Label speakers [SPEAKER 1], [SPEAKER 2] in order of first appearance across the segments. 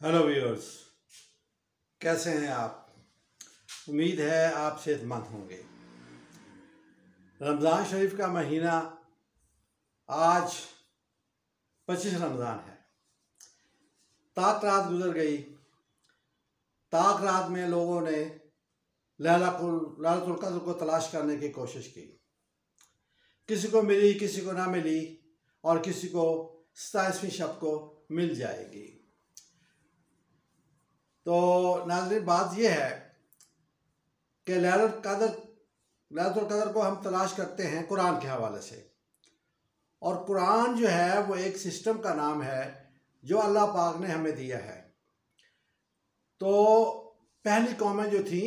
[SPEAKER 1] Hello viewers, कैसे हैं आप। उम्मीद है आप सेहतमंद होंगे। रमज़ान शरीफ का महीना आज 25 रमज़ान है। ताक रात गुजर गई। ताक रात में लोगों ने लैलतुल क़द्र को तलाश करने की कोशिश की। किसी को मिली, किसी को ना मिली और किसी को 27वीं शब को मिल जाएगी। तो नाज़रीन, बात यह है कि लैलतुल क़द्र को हम तलाश करते हैं कुरान के हवाले से। और कुरान जो है वो एक सिस्टम का नाम है जो अल्लाह पाक ने हमें दिया है। तो पहली कौमें जो थी,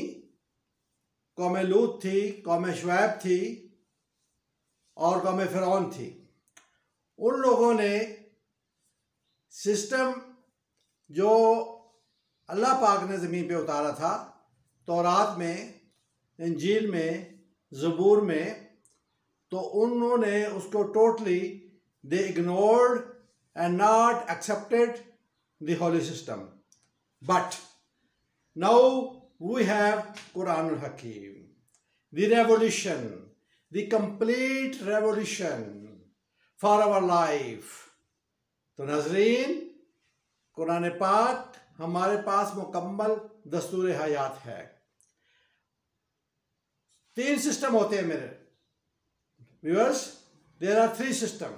[SPEAKER 1] कौम लूत थी, कौम शुएब थी और कौम फ़िरौन थी। उन लोगों ने सिस्टम जो अल्लाह पाक ने ज़मीन पे उतारा था, तौरात में, इंजील में, ज़बूर में, तो उन्होंने उसको totally they ignored and not accepted the holy system. But now we have कुरानुल हकीम, the revolution, the complete revolution for our life. तो नाज़रीन, कुरान पाक हमारे पास मुकम्मल दस्तूर हयात है। 3 सिस्टम होते हैं मेरे व्यूअर्स। There are 3 system.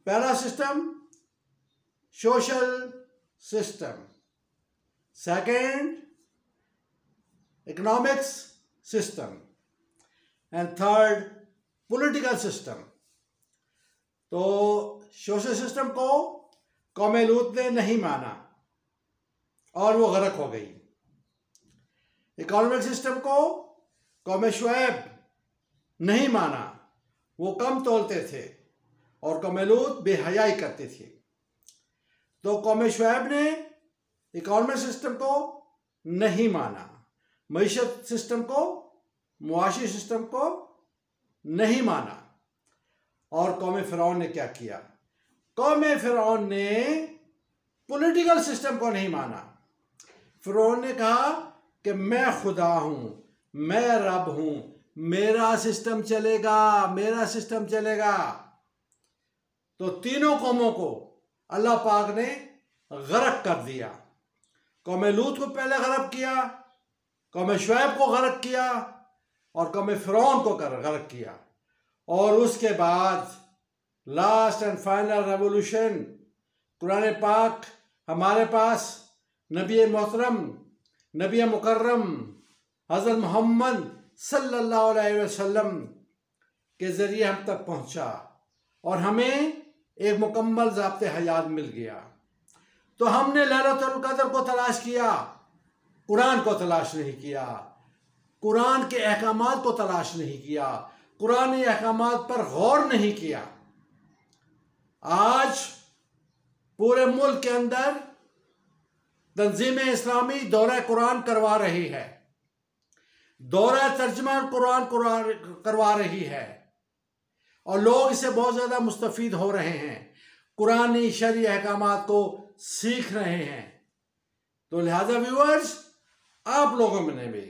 [SPEAKER 1] पहला system social system, second economics system and third political system. तो सोशल सिस्टम को कौम लूत ने नहीं माना और वो गर्क हो गई। इकोनॉमिक सिस्टम को कौम शुएब नहीं माना, वो कम तोलते थे और कौम लूत बेहयाई करती थी। तो कौम शुएब ने इकोनॉमिक सिस्टम को नहीं माना, मईशत सिस्टम को, मुआशी सिस्टम को नहीं माना। और कौम फ़िरौन ने क्या किया? कौम फ़िरौन ने पॉलिटिकल सिस्टम को नहीं माना। फ़िरौन ने कहा कि मैं खुदा हूं, मैं रब हूं, मेरा सिस्टम चलेगा, मेरा सिस्टम चलेगा। तो तीनों कौमों को अल्लाह पाक ने गर्क कर दिया। कौम लूत को पहले गर्क किया, कौम शुएब को गर्क किया और कौम फ़िरौन को गर्क किया। और उसके बाद last and final revolution, Quran पाक हमारे पास नबी मोहतरम, नबी मुकर्रम हज़रत मोहम्मद सल्लल्लाहु अलैहि वसल्लम के ज़रिए हम तक पहुँचा और हमें एक मुकम्मल ज़ाब्ते हयात मिल गया। तो हमने लैलतुल क़द्र को तलाश किया, कुरान को तलाश नहीं किया, कुरान के अहकामात को तलाश नहीं किया, कुरानी अहकामात पर गौर नहीं किया। आज पूरे मुल्क के अंदर तंजीम इस्लामी दौरा कुरान करवा रही है, दौरा तर्जुमा कुरान करवा रही है और लोग इससे बहुत ज़्यादा मुस्तफ़ीद हो रहे हैं, कुरानी शरई अहकामात को सीख रहे हैं। तो लिहाजा व्यूअर्स, आप लोगों में भी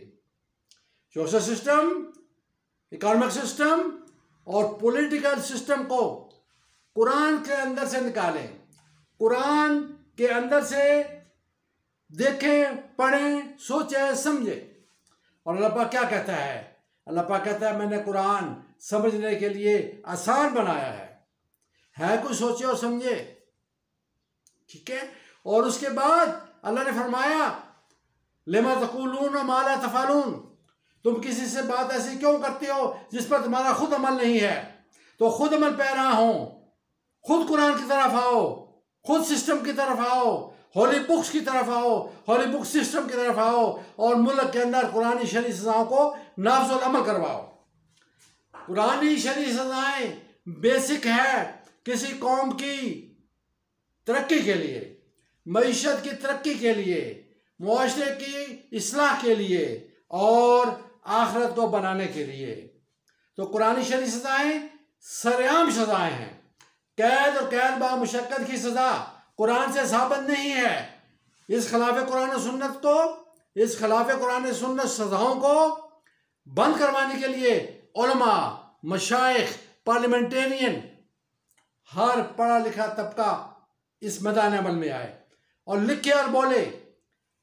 [SPEAKER 1] सोशल सिस्टम, इकोनॉमिक सिस्टम और पॉलिटिकल सिस्टम को कुरान के अंदर से निकालें, कुरान के अंदर से देखें, पढ़ें, सोचें, समझें। और अल्लाह पाक क्या कहता है? अल्लाह पाक कहता है मैंने कुरान समझने के लिए आसान बनाया है कुछ सोचे और समझे। ठीक है। और उसके बाद अल्लाह ने फरमाया लिमा तक़ूलून मा ला तफ़अलून, तुम किसी से बात ऐसी क्यों करते हो जिस पर तुम्हारा खुद अमल नहीं है। तो खुद अमल पैरा हो, खुद कुरान की तरफ आओ, खुद सिस्टम की तरफ आओ, होली बुक्स की तरफ आओ, होली बुक सिस्टम की तरफ आओ और मुल्क के अंदर कुरानी शरई सज़ाओं को नाफ़िज़ और अमल करवाओ। कुरानी शरई सज़ाएं बेसिक है किसी कौम की तरक्की के लिए, मईशत की तरक्की के लिए, मुआशरे की इस्लाह के लिए और आखिरत को बनाने के लिए। तो कुरानी शरई सज़ाएं सरेआम सज़ाएं हैं। कैद और कैद बा मुशक्कत की सज़ा कुरान से साबित नहीं है। इस खिलाफ कुरान और सुन्नत को, इस खिलाफ कुरान और सुन्नत सजाओं को बंद करवाने के लिए उलमा, मशाइख, पार्लियामेंटेरियन, हर पढ़ा लिखा तबका इस मैदान अमल में आए और लिखे और बोले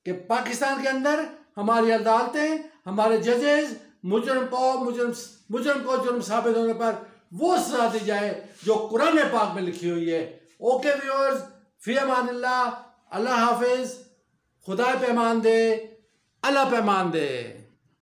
[SPEAKER 1] कि पाकिस्तान के अंदर हमारी अदालतें, हमारे जजेस मुजरम को जुर्म साबित होने पर वो सजा दी जाए जो कुरान पाक में लिखी हुई है। ओके व्यूअर्स, फी अमानिल्लाह, अल्लाह हाफिज, खुदा पैमान दे, अल्लाह पैमान दे।